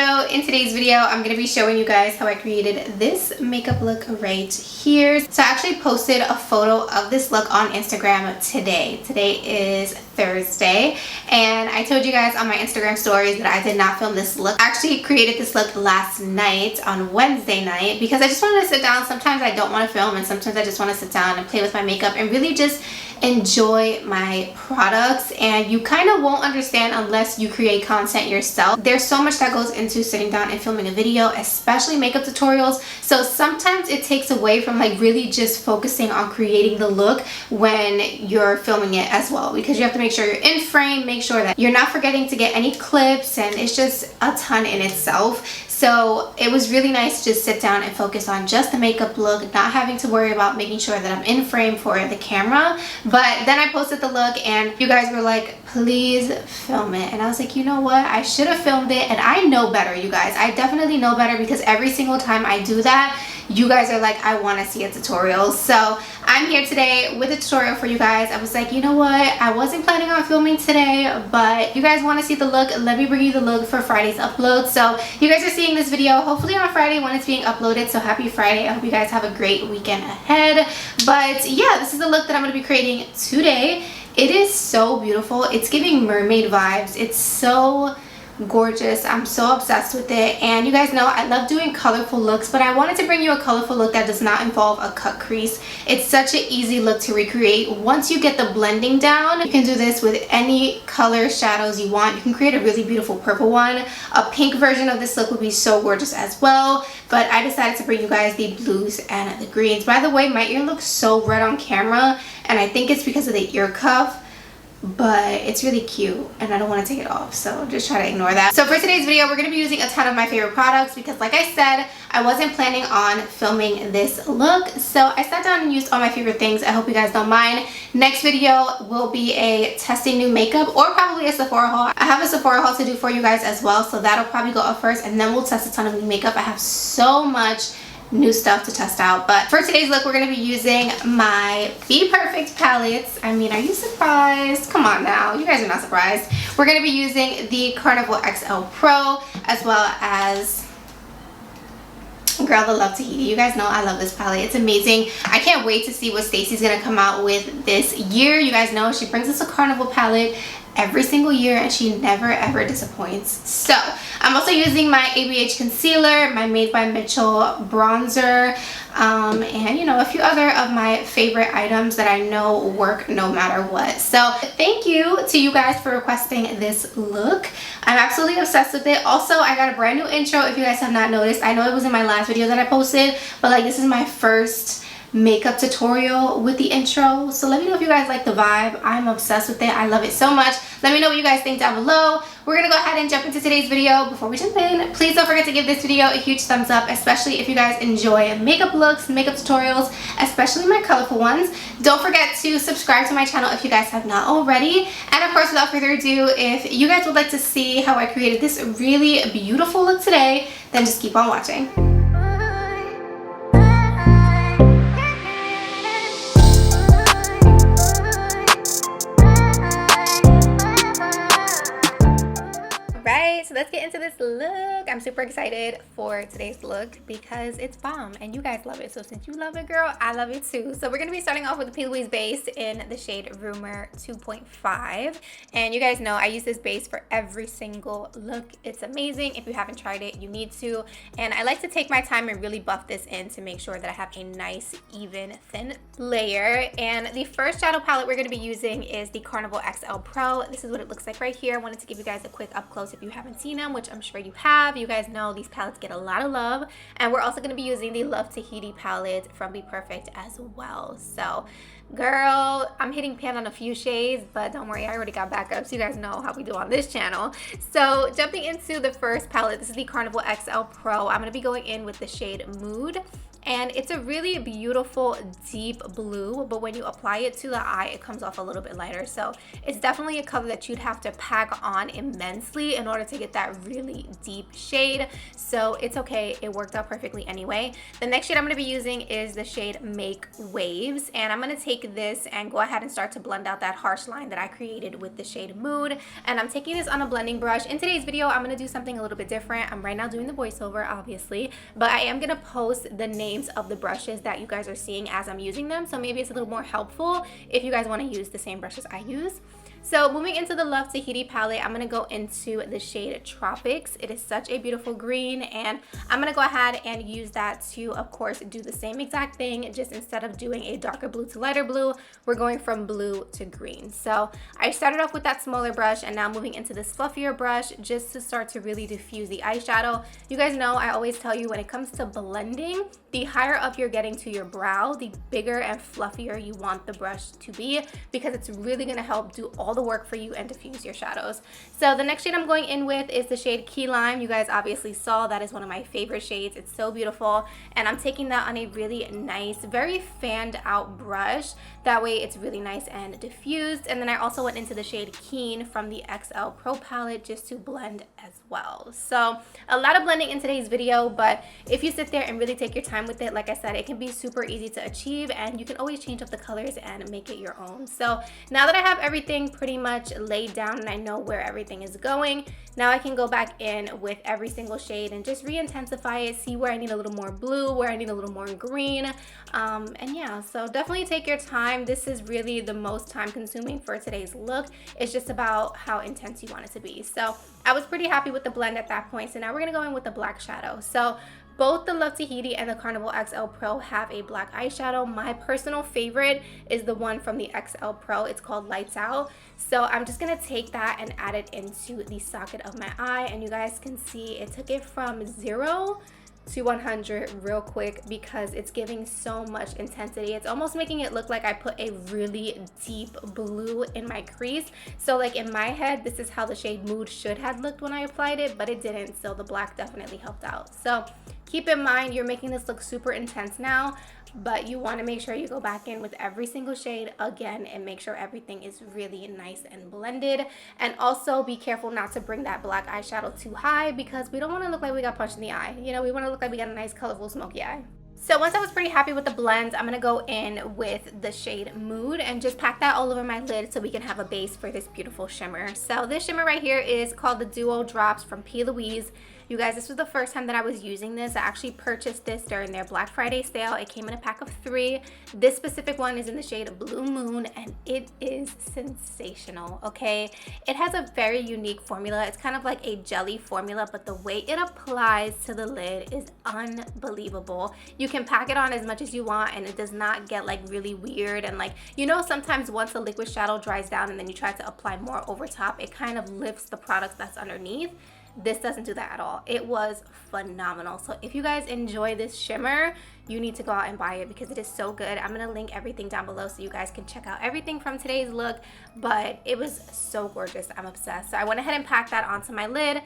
video. In today's video, I'm going to be showing you guys how I created this makeup look right here. So I actually posted a photo of this look on Instagram today. Today is Thursday, and I told you guys on my Instagram stories that I did not film this look. I actually created this look last night on Wednesday night because I just wanted to sit down. Sometimes I don't want to film, and sometimes I just want to sit down and play with my makeup and really just enjoy my products. And you kind of won't understand unless you create content yourself. There's so much that goes into sitting down and filming a video, especially makeup tutorials. So sometimes it takes away from like really just focusing on creating the look when you're filming it as well, because you have to make sure you're in frame, make sure that you're not forgetting to get any clips, and it's just a ton in itself. So it was really nice to just sit down and focus on just the makeup look, not having to worry about making sure that I'm in frame for the camera. But then I posted the look and you guys were like, please film it. And I was like, you know what? I should have filmed it, and I know better, you guys. I definitely know better, because every single time I do that, you guys are like, I want to see a tutorial. So I'm here today with a tutorial for you guys. I was like, you know what? I wasn't planning on filming today, but you guys want to see the look. Let me bring you the look for Friday's upload. So you guys are seeing this video hopefully on Friday when it's being uploaded. So happy Friday. I hope you guys have a great weekend ahead. But yeah, this is the look that I'm going to be creating today. It is so beautiful. It's giving mermaid vibes. It's so gorgeous. I'm so obsessed with it. And you guys know I love doing colorful looks, but I wanted to bring you a colorful look that does not involve a cut crease. It's such an easy look to recreate. Once you get the blending down, you can do this with any color shadows you want. You can create a really beautiful purple one. A pink version of this look would be so gorgeous as well, but I decided to bring you guys the blues and the greens. By the way, my ear looks so red on camera, and I think it's because of the ear cuff, but it's really cute and I don't want to take it off, so just try to ignore that. So for today's video, we're going to be using a ton of my favorite products because, like I said, I wasn't planning on filming this look, so I sat down and used all my favorite things. I hope you guys don't mind. Next video will be a testing new makeup, or probably a Sephora haul. I have a Sephora haul to do for you guys as well, so that'll probably go up first, and then we'll test a ton of new makeup. I have so much new stuff to test out. But for today's look, we're going to be using my Bperfect palettes. I mean, are you surprised? Come on now, you guys are not surprised. We're going to be using the Carnival XL Pro, as well as Girl the Love Tahiti. You guys know I love this palette. It's amazing. I can't wait to see what Stacey's going to come out with this year. You guys know she brings us a Carnival palette every single year, and she never ever disappoints. So I'm also using my ABH concealer, my Made by MITCHEL bronzer, and you know, a few other of my favorite items that I know work no matter what. So thank you to you guys for requesting this look. I'm absolutely obsessed with it. Also, I got a brand new intro, if you guys have not noticed. I know it was in my last video that I posted, but like, this is my first makeup tutorial with the intro. So let me know if you guys like the vibe. I'm obsessed with it. I love it so much. Let me know what you guys think down below. We're gonna go ahead and jump into today's video. Before we jump in, please don't forget to give this video a huge thumbs up, especially if you guys enjoy makeup looks, makeup tutorials, especially my colorful ones. Don't forget to subscribe to my channel if you guys have not already. And of course, without further ado, if you guys would like to see how I created this really beautiful look today, then just keep on watching. So let's get into this look. I'm super excited for today's look because it's bomb and you guys love it. So since you love it, girl, I love it too. So we're going to be starting off with the P.LOUISE base in the shade Rumor 2.5. And you guys know I use this base for every single look. It's amazing. If you haven't tried it, you need to. And I like to take my time and really buff this in to make sure that I have a nice, even, thin layer. And the first shadow palette we're going to be using is the Carnival XL Pro. This is what it looks like right here. I wanted to give you guys a quick up close if you haven't seen them, which I'm sure you have. You guys know these palettes get a lot of love. And we're also going to be using the Love Tahiti palette from Bperfect as well. So girl, I'm hitting pan on a few shades, but don't worry, I already got backups. You guys know how we do on this channel. So jumping into the first palette, this is the Carnival XL Pro. I'm going to be going in with the shade Mood. and it's a really beautiful deep blue, but when you apply it to the eye, it comes off a little bit lighter. So it's definitely a color that you'd have to pack on immensely in order to get that really deep shade. So it's okay, it worked out perfectly anyway. The next shade I'm going to be using is the shade Make Waves, and I'm going to take this and go ahead and start to blend out that harsh line that I created with the shade Mood. And I'm taking this on a blending brush. In today's video, I'm going to do something a little bit different. I'm right now doing the voiceover, obviously, but I am going to post the names of the brushes that you guys are seeing as I'm using them, so maybe it's a little more helpful if you guys want to use the same brushes I use. So moving into the Love Tahiti palette, I'm going to go into the shade Tropics. It is such a beautiful green, and I'm going to go ahead and use that to, of course, do the same exact thing. Just instead of doing a darker blue to lighter blue, we're going from blue to green. So I started off with that smaller brush, and now moving into this fluffier brush just to start to really diffuse the eyeshadow. You guys know I always tell you when it comes to blending, the higher up you're getting to your brow, the bigger and fluffier you want the brush to be, because it's really going to help do all the work for you and diffuse your shadows. So the next shade I'm going in with is the shade Key Lime. You guys obviously saw that is one of my favorite shades. It's so beautiful, and I'm taking that on a really nice, very fanned out brush. That way it's really nice and diffused. And then I also went into the shade Keen from the XL Pro palette just to blend as well. So a lot of blending in today's video, but if you sit there and really take your time with it, like I said, it can be super easy to achieve, and you can always change up the colors and make it your own. So now that I have everything pretty much laid down and I know where everything is going, now I can go back in with every single shade and just re-intensify it, see where I need a little more blue, where I need a little more green, and yeah, so definitely take your time. This is really the most time consuming for today's look. It's just about how intense you want it to be. So I was pretty happy with the blend at that point. So now we're gonna go in with the black shadow. So both the Love Tahiti and the Carnival XL Pro have a black eyeshadow. My personal favorite is the one from the XL Pro. It's called Lights Out. So I'm just gonna take that and add it into the socket of my eye, and you guys can see it took it from 0 to 100 real quick because it's giving so much intensity. It's almost making it look like I put a really deep blue in my crease. So like in my head, this is how the shade Mood should have looked when I applied it, but it didn't. So the black definitely helped out. So keep in mind, you're making this look super intense now, but you want to make sure you go back in with every single shade again and make sure everything is really nice and blended. And also be careful not to bring that black eyeshadow too high, because we don't want to look like we got punched in the eye. You know, we want to look like we got a nice colorful smoky eye. So once I was pretty happy with the blends, I'm going to go in with the shade Mood and just pack that all over my lid so we can have a base for this beautiful shimmer. So this shimmer right here is called the Duo Drops from P.LOUISE. You guys, this was the first time that I was using this. I actually purchased this during their Black Friday sale. It came in a pack of 3. This specific one is in the shade Blue Moon, and it is sensational, okay? It has a very unique formula. It's kind of like a jelly formula, but the way it applies to the lid is unbelievable. You can pack it on as much as you want, and it does not get like really weird. And like, you know, sometimes once the liquid shadow dries down and then you try to apply more over top, it kind of lifts the product that's underneath. This doesn't do that at all. It was phenomenal. So if you guys enjoy this shimmer, you need to go out and buy it because it is so good. I'm gonna link everything down below so you guys can check out everything from today's look, but it was so gorgeous. I'm obsessed. So I went ahead and packed that onto my lid.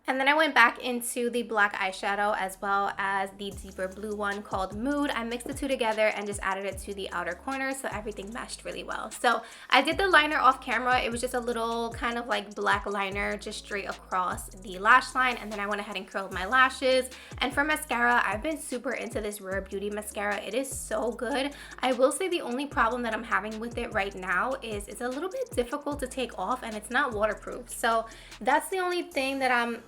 And then I went back into the black eyeshadow as well as the deeper blue one called Mood. I mixed the two together and just added it to the outer corner so everything meshed really well. So I did the liner off camera. It was just a little kind of like black liner just straight across the lash line. And then I went ahead and curled my lashes. And for mascara, I've been super into this Rare Beauty mascara. It is so good. I will say the only problem that I'm having with it right now is it's a little bit difficult to take off and it's not waterproof. So that's the only thing that I'm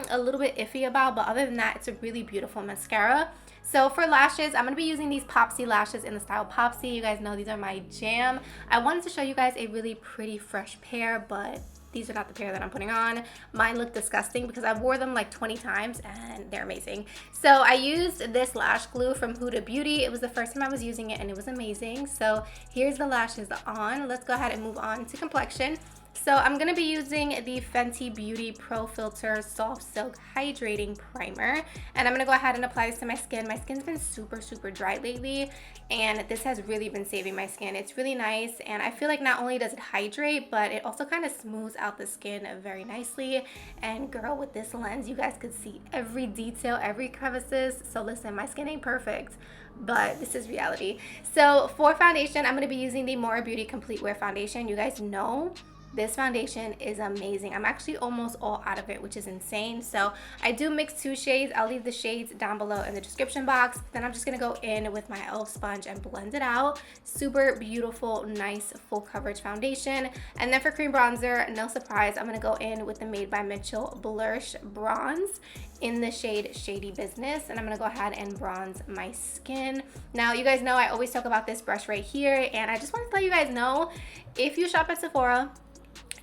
a little bit iffy about, but other than that, it's a really beautiful mascara. So for lashes, I'm going to be using these POPSY lashes in the style POPSY. You guys know these are my jam. I wanted to show you guys a really pretty fresh pair, but these are not the pair that I'm putting on. Mine look disgusting because I wore them like 20 times and they're amazing. So I used this lash glue from Huda Beauty. It was the first time I was using it and it was amazing. So here's the lashes on. Let's go ahead and move on to Complexion. So I'm going to be using the Fenty Beauty Pro Filter Soft Silk Hydrating Primer. And I'm going to go ahead and apply this to my skin. My skin's been super dry lately, and this has really been saving my skin. It's really nice, and I feel like not only does it hydrate, but it also kind of smooths out the skin very nicely. And girl, with this lens, you guys could see every detail, every crevices. So listen, my skin ain't perfect, but this is reality. So for foundation, I'm going to be using the MOIRA Beauty Complete Wear Foundation. You guys know this foundation is amazing. I'm actually almost all out of it, which is insane. So I do mix 2 shades. I'll leave the shades down below in the description box. Then I'm just gonna go in with my e.l.f. sponge and blend it out. Super beautiful, nice, full coverage foundation. And then for cream bronzer, no surprise, I'm gonna go in with the Made by Mitchell Blush Bronze in the shade Shady Business. And I'm gonna go ahead and bronze my skin. Now, you guys know I always talk about this brush right here, and I just wanted to let you guys know, if you shop at Sephora,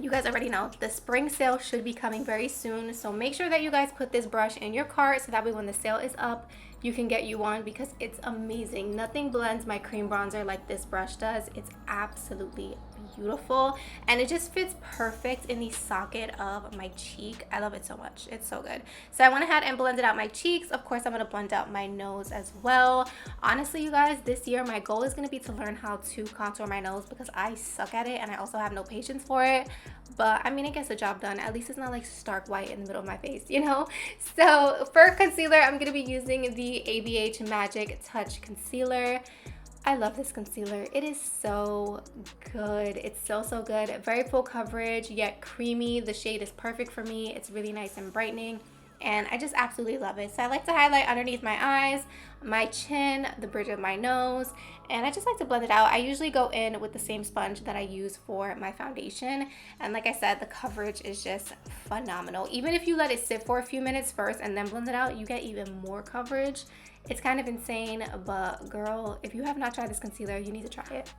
you guys already know the spring sale should be coming very soon, so make sure that you guys put this brush in your cart so that way when the sale is up, you can get you one, because it's amazing. Nothing blends my cream bronzer like this brush does. It's absolutely beautiful, and it just fits perfect in the socket of my cheek. I love it so much. It's so good. So I went ahead and blended out my cheeks. Of course, I'm going to blend out my nose as well. Honestly, you guys, this year my goal is going to be to learn how to contour my nose, because I suck at it and I also have no patience for it. But I mean, it gets the job done. At least it's not like stark white in the middle of my face, you know? So for concealer, I'm going to be using the ABH Magic Touch Concealer. I love this concealer. It is so good. It's so good. Very full coverage, yet creamy. The shade is perfect for me. It's really nice and brightening, and I just absolutely love it. So I like to highlight underneath my eyes, my chin, the bridge of my nose, and I just like to blend it out. I usually go in with the same sponge that I use for my foundation, and like I said, the coverage is just phenomenal. Even if you let it sit for a few minutes first and then blend it out, you get even more coverage. It's kind of insane, but girl, if you have not tried this concealer, you need to try it.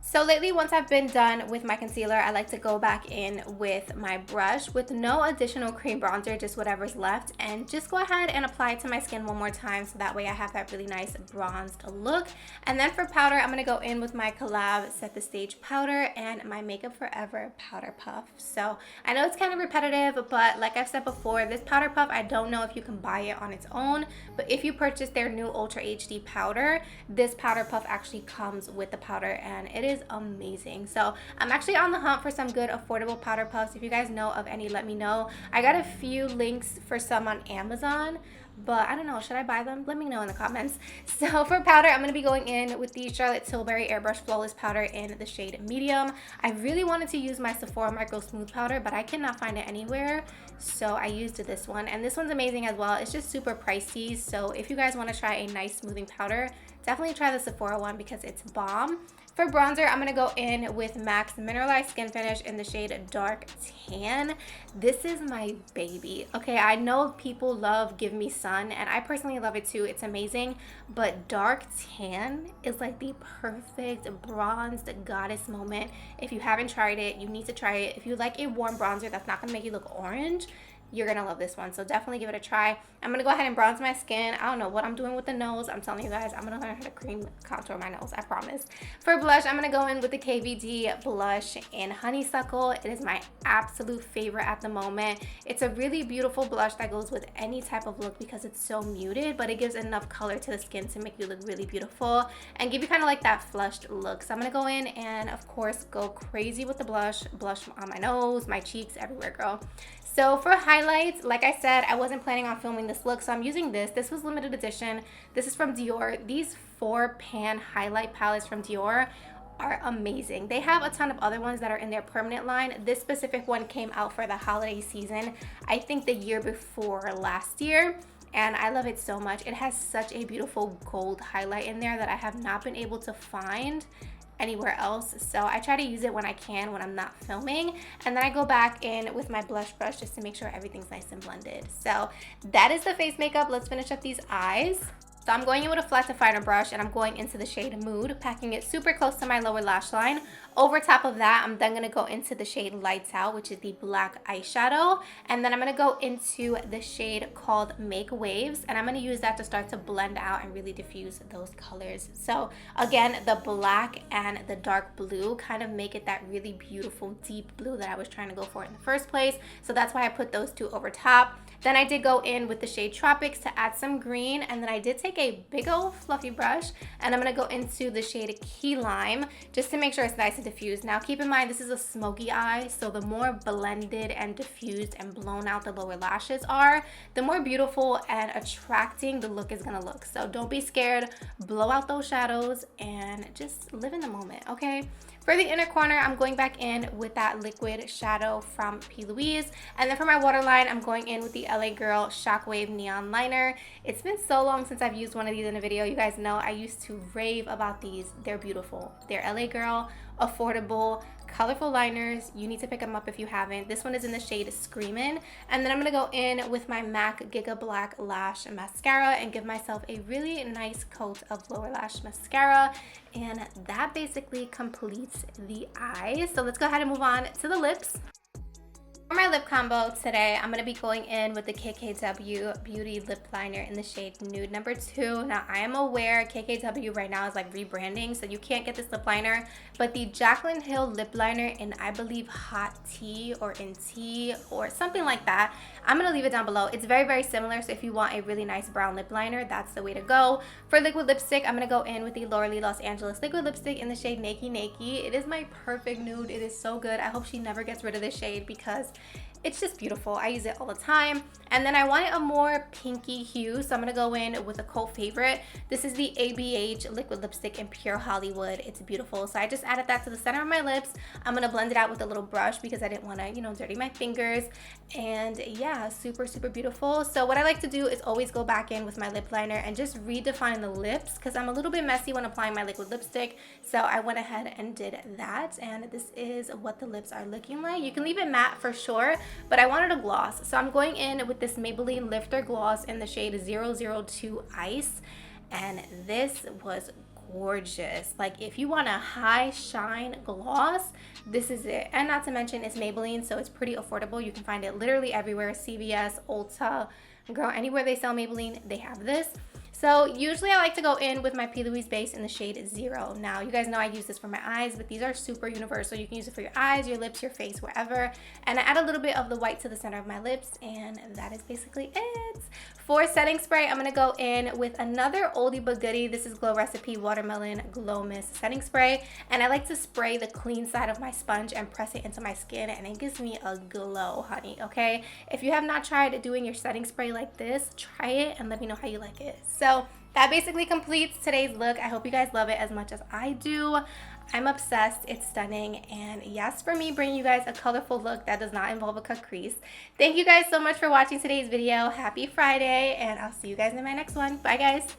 So lately, once I've been done with my concealer, I like to go back in with my brush with no additional cream bronzer, just whatever's left, and just go ahead and apply it to my skin one more time, so that way I have that really nice bronzed look. And then for powder, I'm going to go in with my Collab Set the Stage powder and my Makeup Forever powder puff. So I know it's kind of repetitive, but like I've said before, this powder puff, I don't know if you can buy it on its own, but if you purchase their new Ultra HD powder, this powder puff actually comes with the powder, and it is amazing. So I'm actually on the hunt for some good affordable powder puffs. If you guys know of any, let me know. I got a few links for some on Amazon, but I don't know, should I buy them? Let me know in the comments. So for powder, I'm going to be going in with the Charlotte Tilbury Airbrush Flawless powder in the shade medium. I really wanted to use my Sephora Micro Smooth powder, but I cannot find it anywhere, so I used this one, and this one's amazing as well. It's just super pricey, so if you guys want to try a nice smoothing powder, definitely try the Sephora one because it's bomb. For bronzer, I'm going to go in with MAC's Mineralized Skin Finish in the shade Dark Tan. This is my baby. Okay, I know people love Give Me Sun, and I personally love it too. It's amazing, but Dark Tan is like the perfect bronzed goddess moment. If you haven't tried it, you need to try it. If you like a warm bronzer that's not going to make you look orange, you're gonna love this one, so definitely give it a try. I'm gonna go ahead and bronze my skin. I don't know what I'm doing with the nose. I'm telling you guys, I'm gonna learn how to cream contour my nose, I promise. For blush, I'm gonna go in with the KVD blush in Honeysuckle. It is my absolute favorite at the moment. It's a really beautiful blush that goes with any type of look because it's so muted, but it gives enough color to the skin to make you look really beautiful and give you kind of like that flushed look. So I'm gonna go in and of course go crazy with the blush on my nose, my cheeks, everywhere, girl. So for highlights, like I said, I wasn't planning on filming this look, so I'm using this. This was limited edition. This is from Dior. These 4-pan highlight palettes from Dior are amazing. They have a ton of other ones that are in their permanent line. This specific one came out for the holiday season, I think the year before last year, and I love it so much. It has such a beautiful gold highlight in there that I have not been able to find anywhere else, so I try to use it when I can when I'm not filming, and then I go back in with my blush brush just to make sure everything's nice and blended. So that is the face makeup. Let's finish up these eyes. So I'm going in with a flat definer brush and I'm going into the shade Mood, packing it super close to my lower lash line. Over top of that, I'm then going to go into the shade Lights Out, which is the black eyeshadow. And then I'm going to go into the shade called Make Waves. And I'm going to use that to start to blend out and really diffuse those colors. So again, the black and the dark blue kind of make it that really beautiful deep blue that I was trying to go for in the first place. So that's why I put those two over top. Then I did go in with the shade Tropics to add some green, and then I did take a big old fluffy brush and I'm going to go into the shade Key Lime just to make sure it's nice and diffused. Now keep in mind this is a smoky eye, so the more blended and diffused and blown out the lower lashes are, the more beautiful and attracting the look is going to look. So don't be scared, blow out those shadows and just live in the moment, okay? For the inner corner, I'm going back in with that liquid shadow from P.LOUISE. And then for my waterline, I'm going in with the LA Girl Shockwave Neon Liner. It's been so long since I've used one of these in a video. You guys know I used to rave about these. They're beautiful. They're LA Girl, affordable, colorful liners. You need to pick them up if you haven't. This one is in the shade Screamin'. And then I'm going to go in with my MAC Giga Black Lash Mascara and give myself a really nice coat of lower lash mascara. And that basically completes the eyes. So let's go ahead and move on to the lips. For my lip combo today, I'm going to be going in with the KKW Beauty Lip Liner in the shade Nude number 2. Now, I am aware KKW right now is like rebranding, so you can't get this lip liner, but the Jaclyn Hill lip liner in, I believe, Hot Tea or in Tea or something like that, I'm going to leave it down below. It's very, very similar, so if you want a really nice brown lip liner, that's the way to go. For liquid lipstick, I'm going to go in with the Laura Lee Los Angeles liquid lipstick in the shade Nakey Nakey. It is my perfect nude. It is so good. I hope she never gets rid of this shade because it's just beautiful. I use it all the time. And then I wanted a more pinky hue, so I'm going to go in with a cult favorite. This is the ABH liquid lipstick in Pure Hollywood. It's beautiful. So I just added that to the center of my lips. I'm going to blend it out with a little brush because I didn't want to, you know, dirty my fingers. And yeah, super, super beautiful. So what I like to do is always go back in with my lip liner and just redefine the lips because I'm a little bit messy when applying my liquid lipstick. So I went ahead and did that. And this is what the lips are looking like. You can leave it matte for sure, but I wanted a gloss. So I'm going in with this Maybelline Lifter Gloss in the shade 002 Ice. And this was gorgeous. Like, if you want a high shine gloss, this is it. And not to mention it's Maybelline, so it's pretty affordable. You can find it literally everywhere. CVS, Ulta, girl, anywhere they sell Maybelline, they have this. So usually I like to go in with my P.LOUISE base in the shade 0. Now, you guys know I use this for my eyes, but these are super universal. You can use it for your eyes, your lips, your face, wherever. And I add a little bit of the white to the center of my lips, and that is basically it. For setting spray, I'm going to go in with another oldie but goodie. This is Glow Recipe Watermelon Glow Mist Setting Spray. And I like to spray the clean side of my sponge and press it into my skin, and it gives me a glow, honey, okay? If you have not tried doing your setting spray like this, try it and let me know how you like it. So that basically completes today's look. I hope you guys love it as much as I do. I'm obsessed. It's stunning. And yes, for me, bringing you guys a colorful look that does not involve a cut crease. Thank you guys so much for watching today's video. Happy Friday, and I'll see you guys in my next one. Bye, guys.